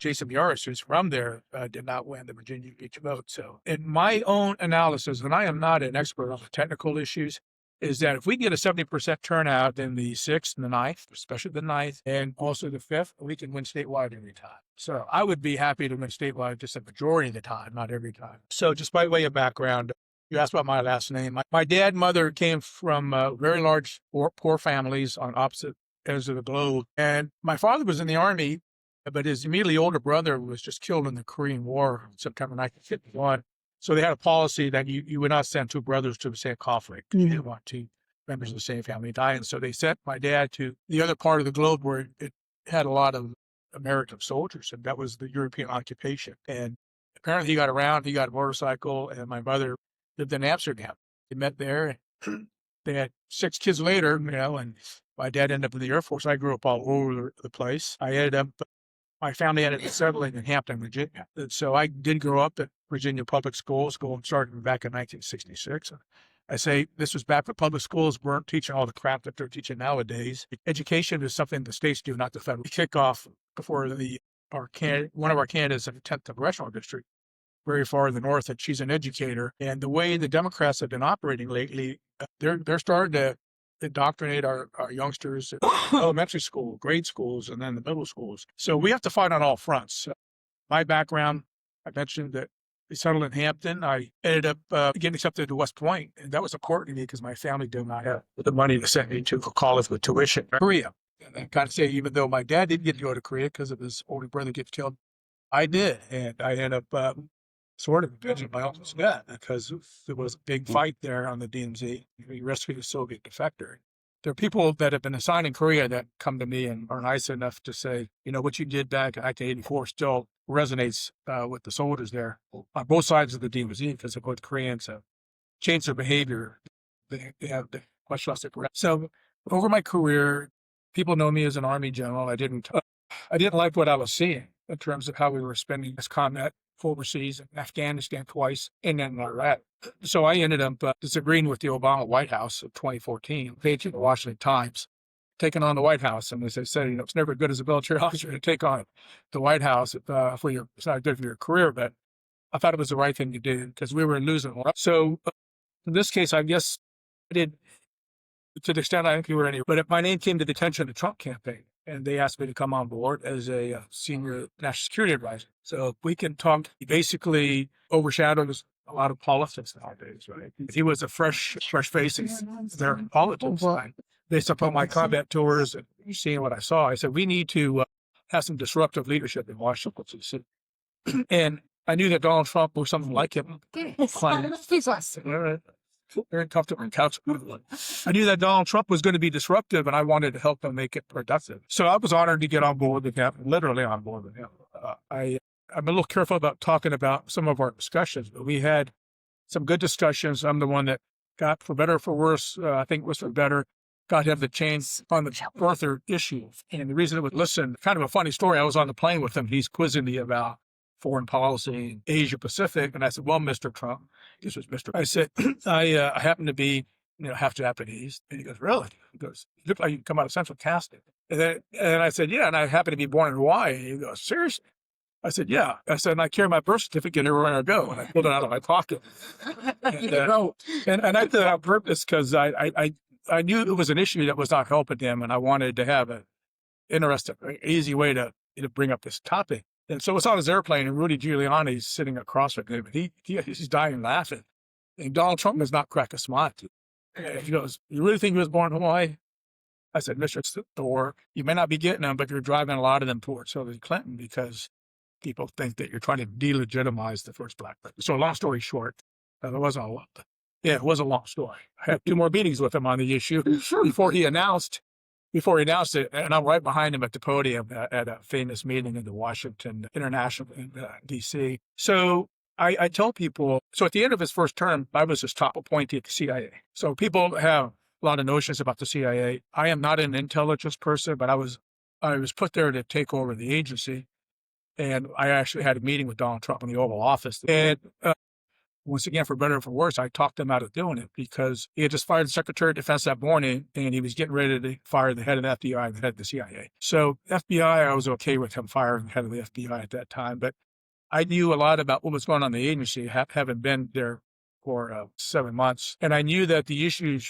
Jason Bjorris, who's from there, did not win the Virginia Beach vote. So in my own analysis, and I am not an expert on the technical issues, is that if we get a 70% turnout in the 6th and the 9th, especially the 9th, and also the 5th, we can win statewide every time. So I would be happy to win statewide just a majority of the time, not every time. So just by way of background, you asked about my last name. My dad and mother came from very large, poor families on opposite ends of the globe. And my father was in the Army, but his immediately older brother was just killed in the Korean War in September 1951. So they had a policy that you would not send two brothers to the same conflict. You didn't want two members of the same family die. And so they sent my dad to the other part of the globe where it had a lot of American soldiers, and that was the European occupation. And apparently he got around, he got a motorcycle, and my mother lived in Amsterdam. They met there. They had 6 kids later, and my dad ended up in the Air Force. I grew up all over the place. My family ended up settling in Hampton, Virginia. And so I did grow up at Virginia public schools, starting back in 1966. I say this was back when public schools weren't teaching all the crap that they're teaching nowadays. Education is something the states do, not the federal. We kick off before one of our candidates in the 10th congressional district, very far in the north, and she's an educator. And the way the Democrats have been operating lately, they're starting to indoctrinate our youngsters at elementary school, grade schools, and then the middle schools. So we have to fight on all fronts. My background, I mentioned that we settled in Hampton. I ended up getting accepted to West Point, and that was important to me because my family did not have the money to send me to college with tuition in Korea. And I kind of say, even though my dad didn't get to go to Korea because of his older brother getting killed, I did. And I ended up sort of avenging my uncle's death because there was a big fight there on the DMZ. We rescued a Soviet defector. There are people that have been assigned in Korea that come to me and are nice enough to say, what you did back in 1984 still resonates with the soldiers there on both sides of the DMZ, because both Koreans have changed their behavior. They have much less aggressive. So over my career, people know me as an Army general. I didn't like what I was seeing in terms of how we were spending this combat overseas, in Afghanistan twice, and then Iraq. So I ended up disagreeing with the Obama White House of 2014, page to the Washington Times, taking on the White House. And as I said, it's never good as a military officer to take on the White House it's not good for your career, but I thought it was the right thing to do because we were losing. So in this case, I guess I did, to the extent I think you were any, but my name came to the attention of the Trump campaign, and they asked me to come on board as a senior national security advisor. So we can talk. He basically overshadows a lot of politics nowadays, right? He was a fresh face in their politics. Based upon my combat tours and seeing what I saw, I said, we need to have some disruptive leadership in Washington. And I knew that Donald Trump was something like him. Very comfortable on couch. I knew that Donald Trump was going to be disruptive, and I wanted to help him make it productive. So I was honored to get on board with him, literally on board with him. I'm a little careful about talking about some of our discussions, but we had some good discussions. I'm the one that got, for better or for worse, I think it was for better, got him to change on the Arthur issue. And the reason it was, listen, kind of a funny story. I was on the plane with him. He's quizzing me about foreign policy, Asia Pacific. And I said, well, Mr. Trump, this was Mr. I said, I happen to be, half Japanese. And he goes, really? He goes, you look like you come out of central casting. And I said, yeah. And I happen to be born in Hawaii. And he goes, seriously? I said, yeah. I said, and I carry my birth certificate everywhere I go. And I pulled it out of my pocket. And I did that on purpose because I knew it was an issue that was not helping him. And I wanted to have an interesting, easy way to bring up this topic. And so it's on his airplane, and Rudy Giuliani's sitting across from him, and he's dying laughing. And Donald Trump does not crack a smile. And he goes, you really think he was born in Hawaii? I said, Mr. Thor, you may not be getting them, but you're driving a lot of them towards Hillary Clinton because people think that you're trying to delegitimize the first black president. So long story short, it was a long story. I had 2 more meetings with him on the issue before he announced it, and I'm right behind him at the podium at a famous meeting in the Washington International in D.C. So I tell people, so at the end of his first term, I was his top appointee at the CIA. So people have a lot of notions about the CIA. I am not an intelligence person, but I was put there to take over the agency. And I actually had a meeting with Donald Trump in the Oval Office. And once again, for better or for worse, I talked him out of doing it because he had just fired the Secretary of Defense that morning and he was getting ready to fire the head of the FBI and the head of the CIA. So FBI, I was okay with him firing the head of the FBI at that time, but I knew a lot about what was going on in the agency, having been there for 7 months. And I knew that the issue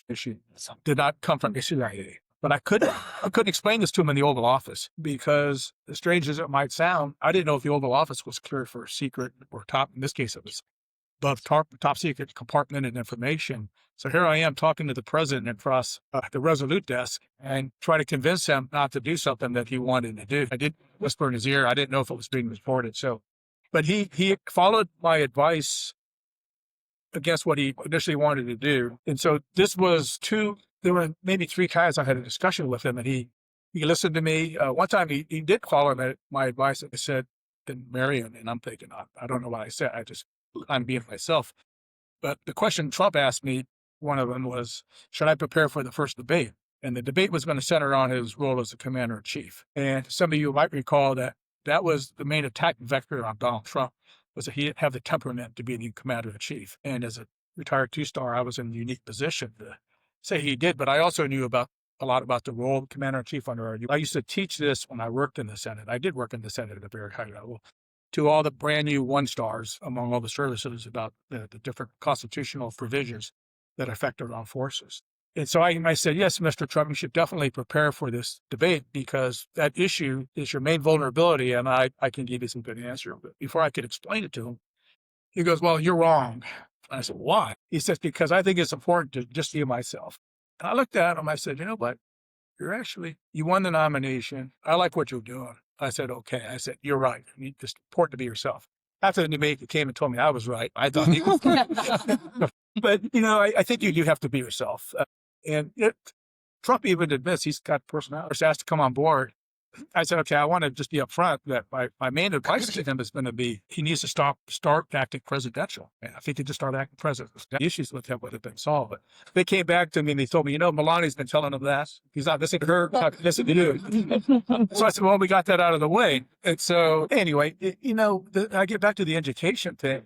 did not come from the CIA. But I couldn't explain this to him in the Oval Office because, as strange as it might sound, I didn't know if the Oval Office was cleared for secret or top. In this case, it was above top secret compartmented information. So here I am talking to the president across the Resolute desk and trying to convince him not to do something that he wanted to do. I did whisper in his ear. I didn't know if it was being reported. But he followed my advice against what he initially wanted to do. And so there were maybe 3 times I had a discussion with him, and he listened to me. One time he did follow my advice. And he said, "Then marry him." And I'm thinking, I don't know what I said. I'm being myself. But the question Trump asked me, one of them was, should I prepare for the first debate? And the debate was going to center on his role as a commander-in-chief. And some of you might recall that was the main attack vector on Donald Trump, was that he didn't have the temperament to be the commander-in-chief. And as a retired 2-star, I was in a unique position to say he did, but I also knew a lot about the role of commander-in-chief under our. I used to teach this when I worked in the Senate. I did work in the Senate at a very high level, to all the brand new 1-stars among all the services about the different constitutional provisions that affect our armed forces. And so I said, yes, Mr. Trump, you should definitely prepare for this debate because that issue is your main vulnerability, and I can give you some good answer. But before I could explain it to him, he goes, well, you're wrong. I said, why? He says, because I think it's important to just be myself. And I looked at him. I said, you know what? You won the nomination. I like what you're doing. I said, okay. I said, you're right. It's important to be yourself. After the debate, he came and told me I was right. I thought he was But, I think you do have to be yourself. Trump even admits he's got personality. He's asked to come on board. I said, okay, I want to just be upfront that my main advice to him is going to be he needs to start acting presidential. And if he could just start acting president, the issues with him would have been solved. But they came back to me and they told me, Melania's been telling him that. He's not listening to her, not listening to you. So I said, well, we got that out of the way. And so anyway, I get back to the education thing.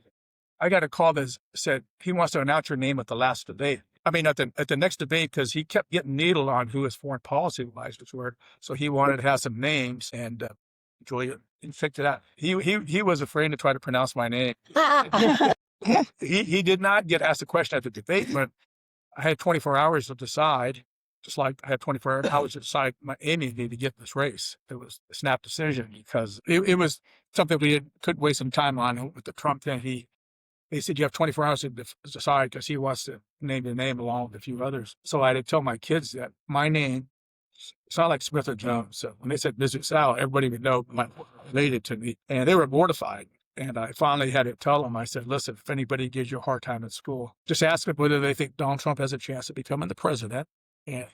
I got a call that said he wants to announce your name at the last debate. I mean, at the next debate, because he kept getting needled on who his foreign policy advisors were. So he wanted to have some names, and Julia picked it out. He was afraid to try to pronounce my name. He did not get asked a question at the debate, but I had 24 hours to decide, just like I had 24 hours to decide my aiming to get in this race. It was a snap decision because it was something we couldn't waste some time on with the Trump thing. He said, you have 24 hours to decide because he wants to name the name along with a few others. So I had to tell my kids that my name, it's not like Smith or Jones. So when they said Mizusawa, everybody would know related to me. And they were mortified. And I finally had to tell them, I said, listen, if anybody gives you a hard time in school, just ask them whether they think Donald Trump has a chance of becoming the president. And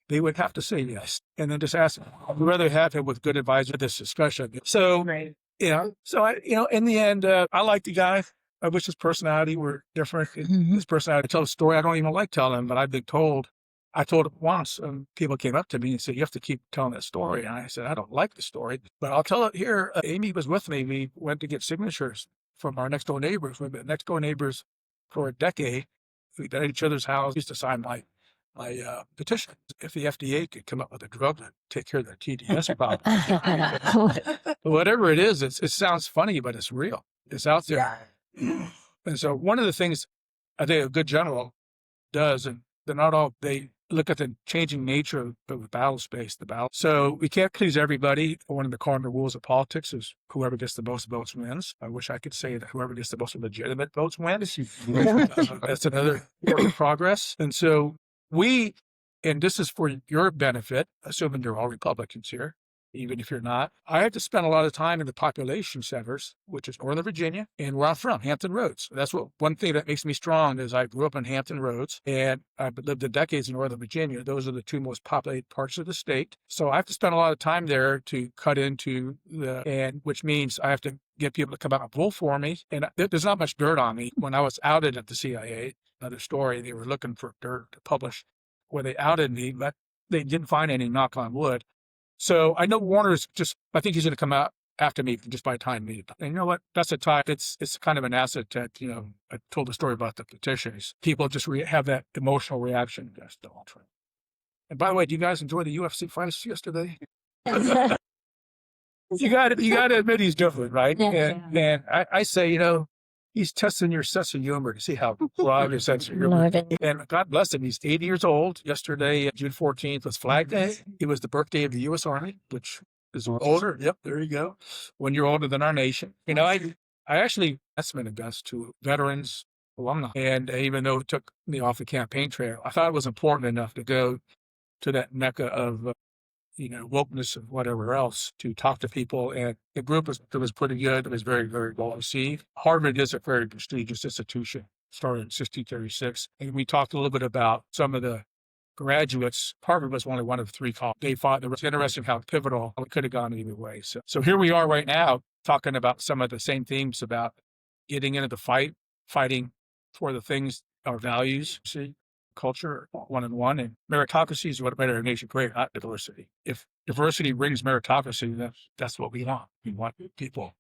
they would have to say yes. And then just ask them, I'd rather have him with good advice for this discussion. So, right. In the end, I like the guy. I wish his personality were different. His personality, I tell a story I don't even like telling, but I've been told. I told it once, and people came up to me and said, you have to keep telling that story. And I said, I don't like the story, but I'll tell it here. Amy was with me. We went to get signatures from our next door neighbors. We've been next door neighbors for a decade. We've been at each other's house. Used to sign my petition. If the FDA could come up with a drug to take care of their TDS problem. Whatever it is, it sounds funny, but it's real. It's out there. Yeah. And so one of the things I think a good general does, and they look at the changing nature of the battle space, So we can't please everybody. One of the cardinal rules of politics is whoever gets the most votes wins. I wish I could say that whoever gets the most legitimate votes wins. That's another work in progress. And so and this is for your benefit, assuming you're all Republicans here, even if you're not, I had to spend a lot of time in the population centers, which is Northern Virginia, and where I'm from, Hampton Roads. That's one thing that makes me strong is I grew up in Hampton Roads, and I've lived in decades in Northern Virginia. Those are the 2 most populated parts of the state. So I have to spend a lot of time there to cut into which means I have to get people to come out and vote for me. And there's not much dirt on me. When I was outed at the CIA, another story, they were looking for dirt to publish where they outed me, but they didn't find any, knock on wood. So I know Warner's I think he's going to come out after me just by time me. And you know what? That's a time. It's kind of an asset that, I told the story about the petitions. People just have that emotional reaction against Donald Trump. And by the way, do you guys enjoy the UFC fights yesterday? You got to admit he's different, right? And I say, he's testing your sense of humor to see how broad your sense of humor. And God bless him, he's 80 years old. Yesterday, June 14th, was Flag Day. It was the birthday of the U.S. Army, which is older. Yep, there you go. 1 year older than our nation. I actually investment invest to veterans, alumni. And even though it took me off the campaign trail, I thought it was important enough to go to that mecca of wokeness and whatever else to talk to people. And the group was pretty good. It was very, very well received. Harvard is a very prestigious institution, started in 1636. And we talked a little bit about some of the graduates. Harvard was only one of three colleges. They thought it was interesting how pivotal it could have gone either way. So here we are right now talking about some of the same themes about getting into the fight, fighting for the things, our values, culture, one-on-one, and meritocracy is what made our nation great, not diversity. If diversity brings meritocracy, that's what we want. We want people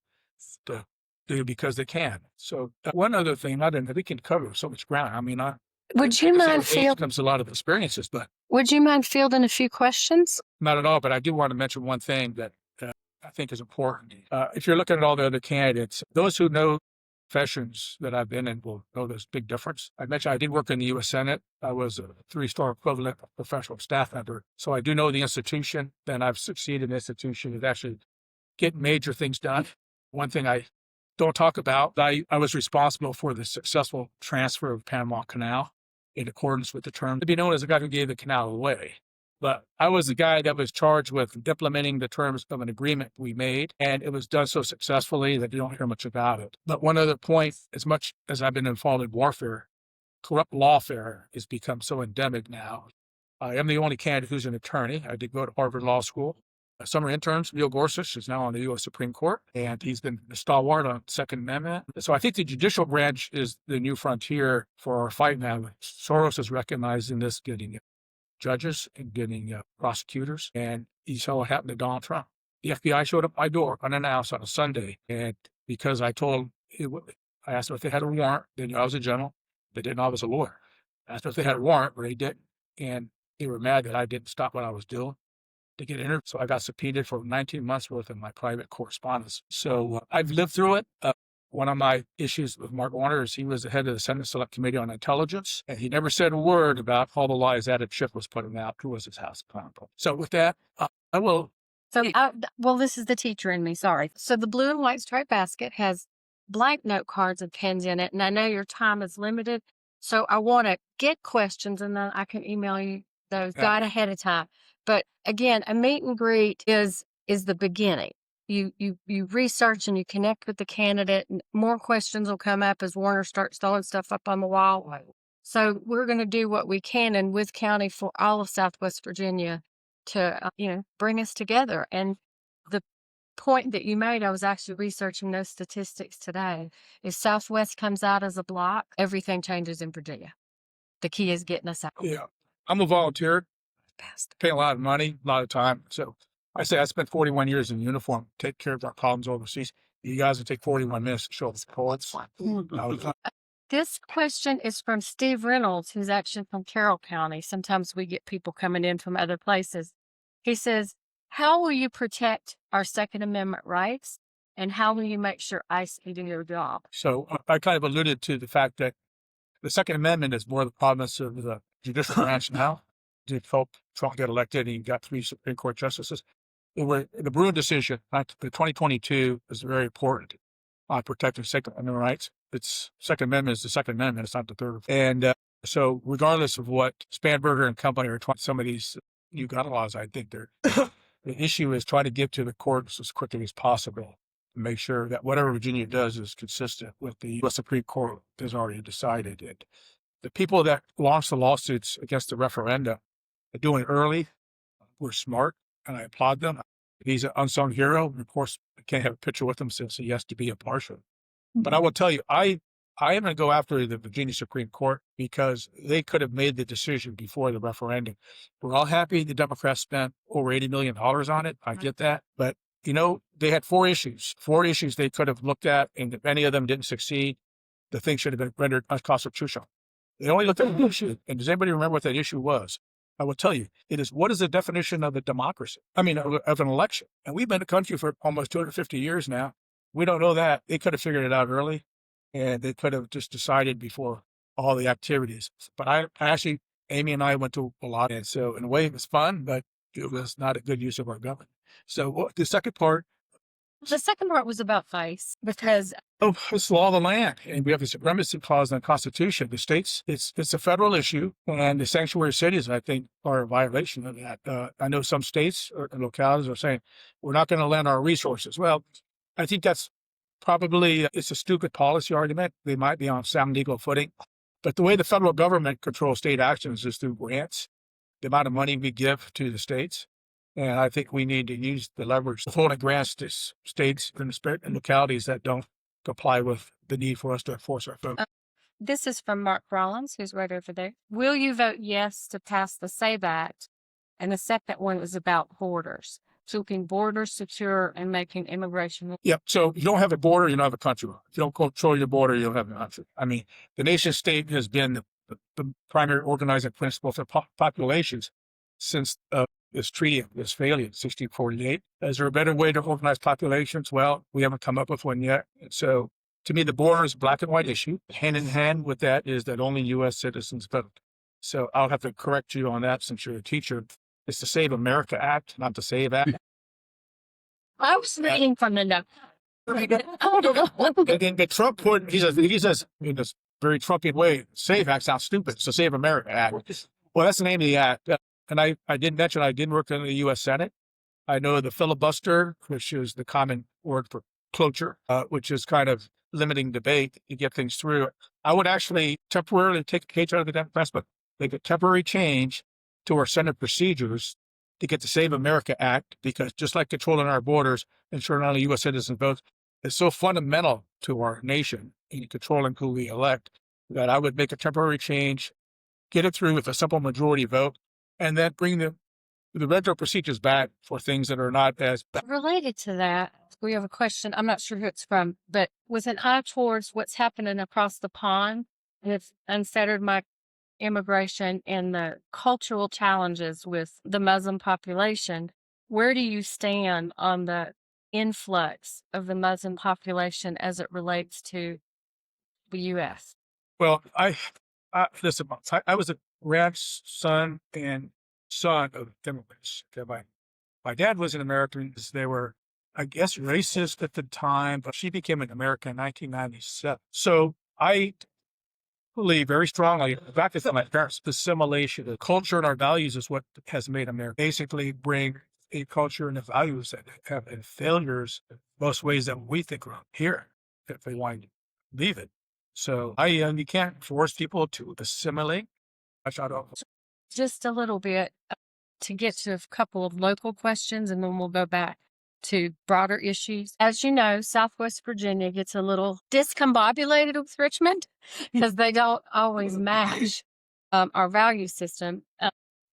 to do because they can. So one other thing, we can cover so much ground. I mean, would you mind comes a lot of experiences, but would you mind fielding a few questions? Not at all. But I do want to mention one thing that I think is important. If you're looking at all the other candidates, those who know professions that I've been in will know there's a big difference. I mentioned I did work in the U.S. Senate. I was a 3-star equivalent professional staff member. So I do know the institution. Then I've succeeded in the institution of actually getting major things done. One thing I don't talk about, I was responsible for the successful transfer of Panama Canal in accordance with the terms. To be known as the guy who gave the canal away. But I was the guy that was charged with implementing the terms of an agreement we made, and it was done so successfully that you don't hear much about it. But one other point, as much as I've been involved in warfare, corrupt lawfare has become so endemic now. I am the only candidate who's an attorney. I did go to Harvard Law School. Summer interns, Neil Gorsuch is now on the U.S. Supreme Court, and he's been a stalwart on Second Amendment. So I think the judicial branch is the new frontier for our fight now. Soros is recognizing this, getting judges and getting prosecutors, and you saw what happened to Donald Trump. The FBI showed up at my door unannounced on a Sunday, and because I asked them if they had a warrant. They knew I was a general. They didn't know I was a lawyer. I asked them if they had a warrant, but they didn't, and they were mad that I didn't stop what I was doing to get interviewed. So I got subpoenaed for 19 months worth of my private correspondence. So I've lived through it. One of my issues with Mark Warner is he was the head of the Senate Select Committee on Intelligence, and he never said a word about all the lies that Schiff was putting out, who was his House counsel. So with that, I will. Well, this is the teacher in me, sorry. So the blue and white striped basket has blank note cards and pens in it, and I know your time is limited, so I want to get questions, and then I can email you those guide ahead of time. But again, a meet and greet is the beginning. You research and you connect with the candidate, and more questions will come up as Warner starts throwing stuff up on the wall. So we're going to do what we can in Wythe County for all of Southwest Virginia to, bring us together. And the point that you made, I was actually researching those statistics today, is Southwest comes out as a block, everything changes in Virginia. The key is getting us out. Yeah. I'm a volunteer, pay a lot of money, a lot of time. So I say I spent 41 years in uniform, take care of our problems overseas. You guys will take 41 minutes to show the poets. This question is from Steve Reynolds, who's actually from Carroll County. Sometimes we get people coming in from other places. He says, how will you protect our Second Amendment rights, and how will you make sure ICE can do their job? So I kind of alluded to the fact that the Second Amendment is more the promise of the judicial branch now. Did help Trump get elected, and he got 3 Supreme Court justices. The Bruin decision, the 2022, is very important on protecting Second Amendment rights. It's Second Amendment is the Second Amendment. It's not the third. And so regardless of what Spanberger and company are trying, some of these new gun laws, I think the issue is trying to get to the courts as quickly as possible to make sure that whatever Virginia does is consistent with the US Supreme Court has already decided. And the people that launched the lawsuits against the referenda are doing it early. We're smart, and I applaud them. He's an unsung hero. Of course, I can't have a picture with him since he has to be impartial. But I will tell you, I am going to go after the Virginia Supreme Court because they could have made the decision before the referendum. We're all happy the Democrats spent over $80 million on it. I get that. But they had four issues they could have looked at, and if any of them didn't succeed, the thing should have been rendered unconstitutional. They only looked at an issue. And does anybody remember what that issue was? I will tell you, it is, what is the definition of a democracy? I mean, of an election. And we've been a country for almost 250 years now. We don't know that. They could have figured it out early, and they could have just decided before all the activities. But I actually, Amy and I went to a lot. And so in a way it was fun, but it was not a good use of our government. So the second part. The second part was about FICE because It's law of the land, and we have a supremacy clause in the Constitution. The states, it's a federal issue, and the sanctuary cities, I think, are a violation of that. I know some states or localities are saying we're not going to lend our resources. Well, I think that's probably it's a stupid policy argument. They might be on sound legal footing, but the way the federal government controls state actions is through grants, the amount of money we give to the states. And I think we need to use the leverage of holding grants to states and localities that don't comply with the need for us to enforce our vote. This is from Mark Rollins, who's right over there. Will you vote yes to pass the SAVE Act? And the second one is about borders, keeping borders secure and making immigration. Yep. So if you don't have a border, you don't have a country. If you don't control your border, you don't have a country. I mean, the nation state has been the primary organizing principle for populations since this treaty of Westphalia in 1648. Is there a better way to organize populations? Well, we haven't come up with one yet. And so to me, the border is a black and white issue. Hand in hand with that is that only U.S. citizens vote. So I'll have to correct you on that since you're a teacher. It's the Save America Act, not the SAVE Act. I was reading from the note. And then Trump he says in this very Trumpian way, SAVE Act sounds stupid. It's the Save America Act. Well, that's the name of the act. And I didn't mention I didn't work in the U.S. Senate. I know the filibuster, which is the common word for cloture, which is kind of limiting debate to get things through. I would actually temporarily take a page out of the Democrats, but make a temporary change to our Senate procedures to get the Save America Act, because just like controlling our borders, ensuring only U.S. citizens vote is so fundamental to our nation in controlling who we elect that I would make a temporary change, get it through with a simple majority vote, and then bring the retro procedures back for things that are not as bad. Related to that, we have a question. I'm not sure who it's from, but with an eye towards what's happening across the pond with unfettered immigration and the cultural challenges with the Muslim population, where do you stand on the influx of the Muslim population as it relates to the U.S.? Well, listen, I was a grandson and son of immigrants. Okay, my dad was an American. They were, I guess, racist at the time, but she became an American in 1997. So I believe very strongly, back to my parents, assimilation, the culture and our values is what has made America basically bring a culture and the values that have been failures in most ways that we think are here if they want to leave it. So you can't force people to assimilate. Just a little bit to get to a couple of local questions, and then we'll go back to broader issues. As you know, Southwest Virginia gets a little discombobulated with Richmond because they don't always match our value system.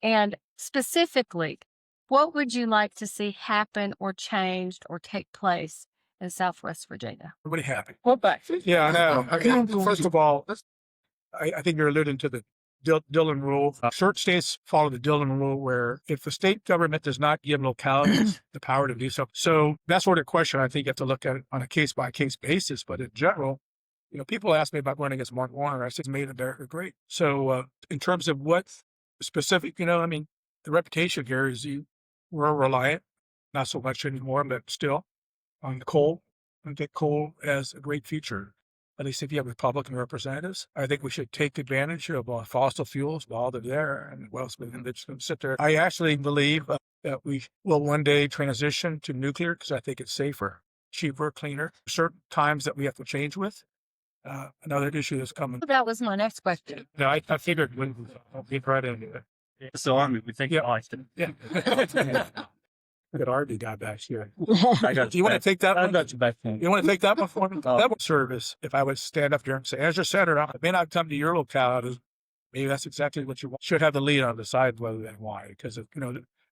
And specifically, what would you like to see happen or changed or take place in Southwest Virginia? Everybody happy. What back? Yeah, I know. Okay, first of all, I think you're alluding to the Dillon rule. Certain states follow the Dillon rule where if the state government does not give localities the power to do so. So that's sort of question I think you have to look at it on a case by case basis. But in general, people ask me about running against Mark Warner. I said, made America great. So in terms of what specific, the reputation here is we're reliant, not so much anymore, but still on coal. I think coal has a great future. At least if you have Republican representatives, I think we should take advantage of fossil fuels while they're there and else we can just sit there. I actually believe that we will one day transition to nuclear because I think it's safer, cheaper, cleaner. Certain times that we have to change with. Another issue that's coming. That was my next question. No, I figured we'd get right into it. So we think Austin. Yeah. Good RV guy back here. Do you want to take that one? I got you back then. You want to take that one for me? That would service if I would stand up there and say, as your senator, I may not come to your locality. Maybe that's exactly what you want. Should have the lead on decide whether and why, because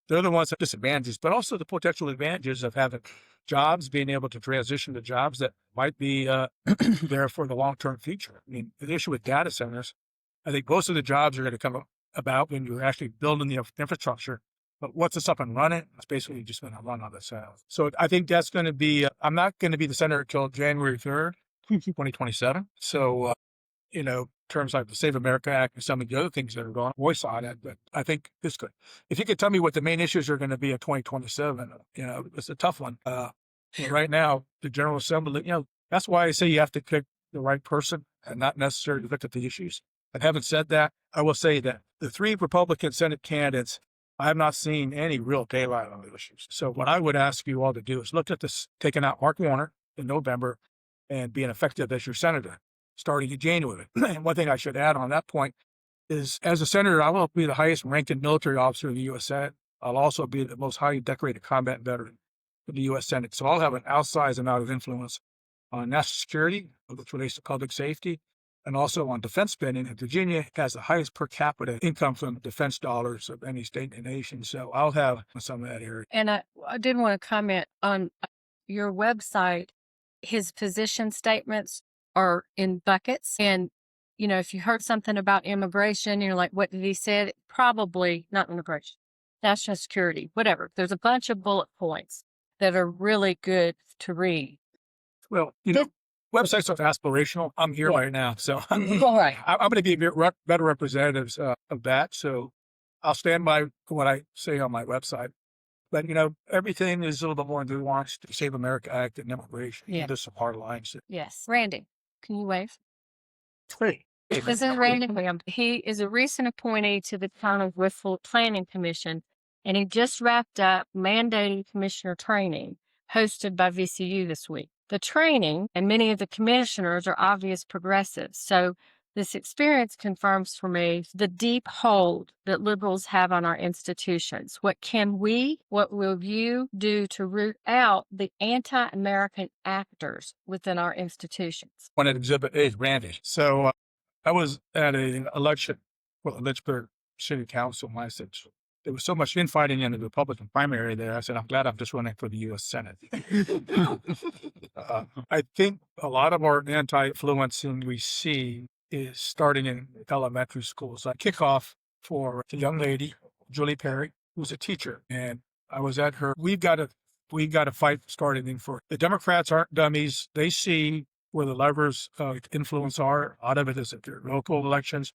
they're the ones that disadvantages, but also the potential advantages of having jobs, being able to transition to jobs that might be there for the long-term future. I mean, the issue with data centers, I think most of the jobs are going to come about when you're actually building the infrastructure. But once it's up and running, it's basically just going to run on itself. So I think that's going to be, I'm not going to be the senator until January 3rd, 2027. So, in terms like the Save America Act and some of the other things that are going on, voice on it. But I think this could, if you could tell me what the main issues are going to be in 2027, it's a tough one. Right now, the General Assembly, that's why I say you have to pick the right person and not necessarily look at the issues. But having said that, I will say that the 3 Republican Senate candidates, I have not seen any real daylight on the issues. So what I would ask you all to do is look at this, taking out Mark Warner in November and being effective as your senator starting in January. And one thing I should add on that point is, as a senator, I will be the highest ranking military officer in the U.S. Senate. I'll also be the most highly decorated combat veteran in the U.S. Senate. So I'll have an outsized amount of influence on national security, which relates to public safety, and also on defense spending. And Virginia has the highest per capita income from defense dollars of any state in the nation. So I'll have some of that area. And I did want to comment on your website. His position statements are in buckets. And, if you heard something about immigration, you're like, what did he say? Probably not immigration, national security, whatever. There's a bunch of bullet points that are really good to read. Well, websites are aspirational. I'm here right now. So All right. I'm going to be better representatives of that. So I'll stand by what I say on my website. But, everything is a little bit more nuanced. The Save America Act and immigration. Yeah. There's some hard lines. Yes. Randy, can you wave? Hey. This is Randy Williams. He is a recent appointee to the Town of Whitfield Planning Commission, and he just wrapped up mandated commissioner training hosted by VCU this week. The training and many of the commissioners are obvious progressives. So this experience confirms for me the deep hold that liberals have on our institutions. What will you do to root out the anti-American actors within our institutions? One at Exhibit A is Randy. So I was at an election for the Lynchburg City Council, and I said, there was so much infighting in the Republican primary there. I said, I'm glad I'm just running for the U.S. Senate. I think a lot of our anti-influencing we see is starting in elementary schools. I kick off for a young lady, Julie Perry, who's a teacher. And I was at her. We've got a fight starting for the Democrats aren't dummies. They see where the levers of influence are. A lot of it is at their local elections.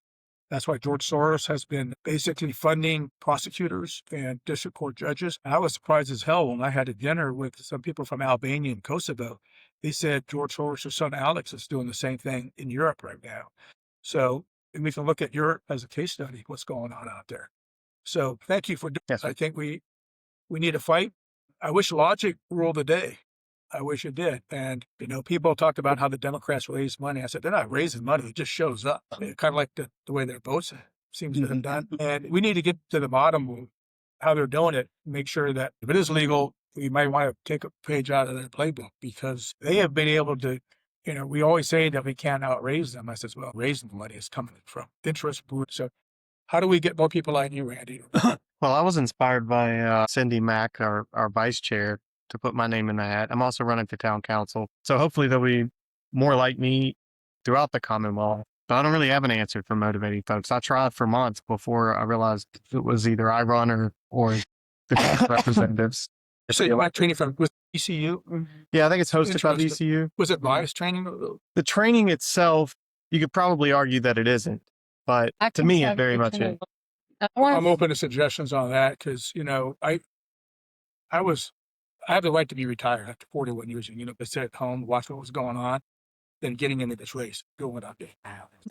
That's why George Soros has been basically funding prosecutors and district court judges. And I was surprised as hell when I had a dinner with some people from Albania and Kosovo. They said George Soros' son Alex is doing the same thing in Europe right now. So we can look at Europe as a case study, what's going on out there. So thank you for doing this. I think we need a fight. I wish logic ruled the day. I wish it did. And, people talked about how the Democrats raise money. I said, they're not raising money. It just shows up. Kind of like the way their votes seems to have done. And we need to get to the bottom of how they're doing it. Make sure that if it is legal, we might want to take a page out of their playbook, because they have been able to, we always say that we can't outraise them. I said, well, raising money is coming from interest groups. So how do we get more people like you, Randy? Well, I was inspired by Cindy Mack, our vice chair, to put my name in the hat. I'm also running for town council. So hopefully there'll be more like me throughout the Commonwealth. But I don't really have an answer for motivating folks. I tried for months before I realized it was either I run or the representatives. So you went training from VCU? Yeah, I think it's hosted by VCU. Was it bias training? The training itself, you could probably argue that it isn't. But to me, it very much is. I'm open to suggestions on that because, I have the right to be retired after 41 years and, to sit at home, watch what was going on, then getting into this race, going up there.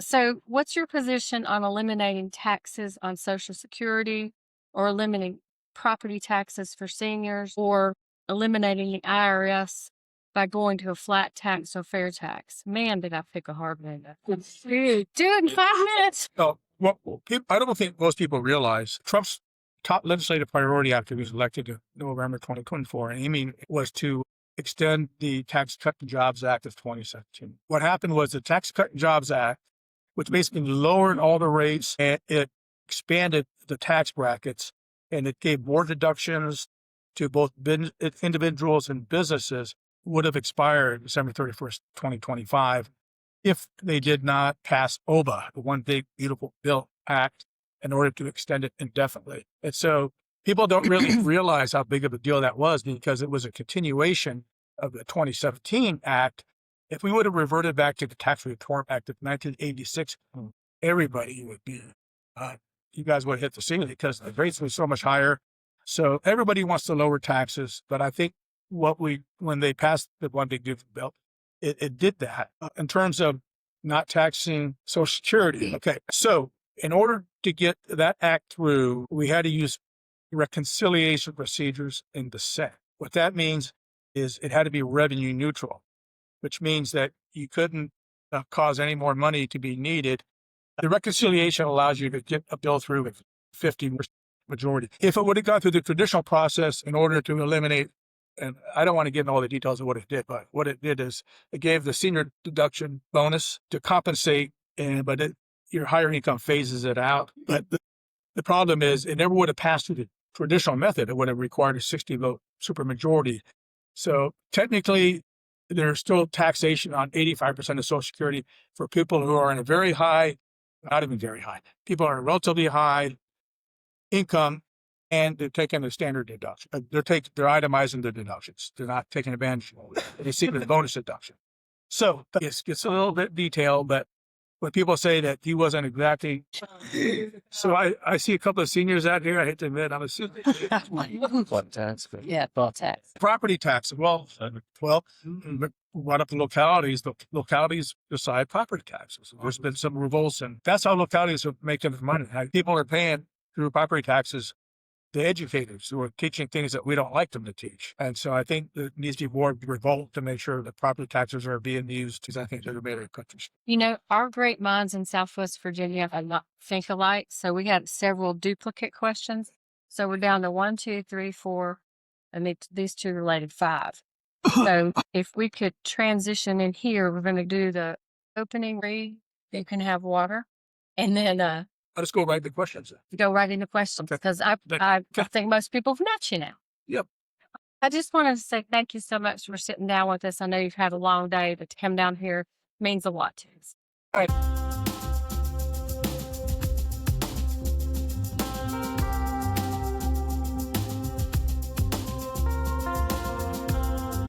So what's your position on eliminating taxes on Social Security, or eliminating property taxes for seniors, or eliminating the IRS by going to a flat tax or fair tax? Man, did I pick a hard one. Do it in 5 minutes. Oh, well, I don't think most people realize Trump's top legislative priority after he was elected in November 2024, and aiming was to extend the Tax Cut and Jobs Act of 2017. What happened was the Tax Cut and Jobs Act, which basically lowered all the rates, and it expanded the tax brackets, and it gave more deductions to both individuals and businesses would have expired December 31st, 2025, if they did not pass OBA, the One Big Beautiful Bill Act, in order to extend it indefinitely. And so people don't really realize how big of a deal that was, because it was a continuation of the 2017 Act. If we would have reverted back to the Tax Reform Act of 1986, everybody would be, you guys would have hit the ceiling, because the rates were so much higher. So everybody wants to lower taxes, but I think when they passed the One Big Beautiful Bill, it did that in terms of not taxing Social Security. Okay, so in order to get that act through, we had to use reconciliation procedures in the Senate. What that means is it had to be revenue neutral, which means that you couldn't cause any more money to be needed. The reconciliation allows you to get a bill through with 50% majority. If it would have gone through the traditional process in order to eliminate, and I don't want to get into all the details of what it did, but what it did is it gave the senior deduction bonus to compensate, but your higher income phases it out. But the problem is it never would have passed through the traditional method. It would have required a 60-vote supermajority. So technically, there's still taxation on 85% of Social Security for people who are in a very high, not even very high, people are in a relatively high income, and they're taking the standard deduction. They're itemizing the deductions. They're not taking advantage of it. They see the bonus deduction. So it gets a little bit detailed, but when people say that he wasn't exactly, so I see a couple of seniors out here. I hate to admit, I'm assuming. What tax? Yeah, full tax. Property tax. Well, brought up the localities. The localities decide property taxes. There's been some revolts, and that's how localities are making their money. People are paying through property taxes the educators who are teaching things that we don't like them to teach. And so I think there needs to be more revolt to make sure that property taxes are being used, because I think they're made in countries. You know, our great minds in Southwest Virginia are not think alike. So we got several duplicate questions. So we're down to 1, 2, 3, 4, and these two related 5. So if we could transition in here, we're going to do the opening read. You can have water, and then I'll just go right to questions. go right into questions, Okay. because I think most people have met you now. Yep. I just wanted to say thank you so much for sitting down with us. I know you've had a long day, but to come down here means a lot to us. All right.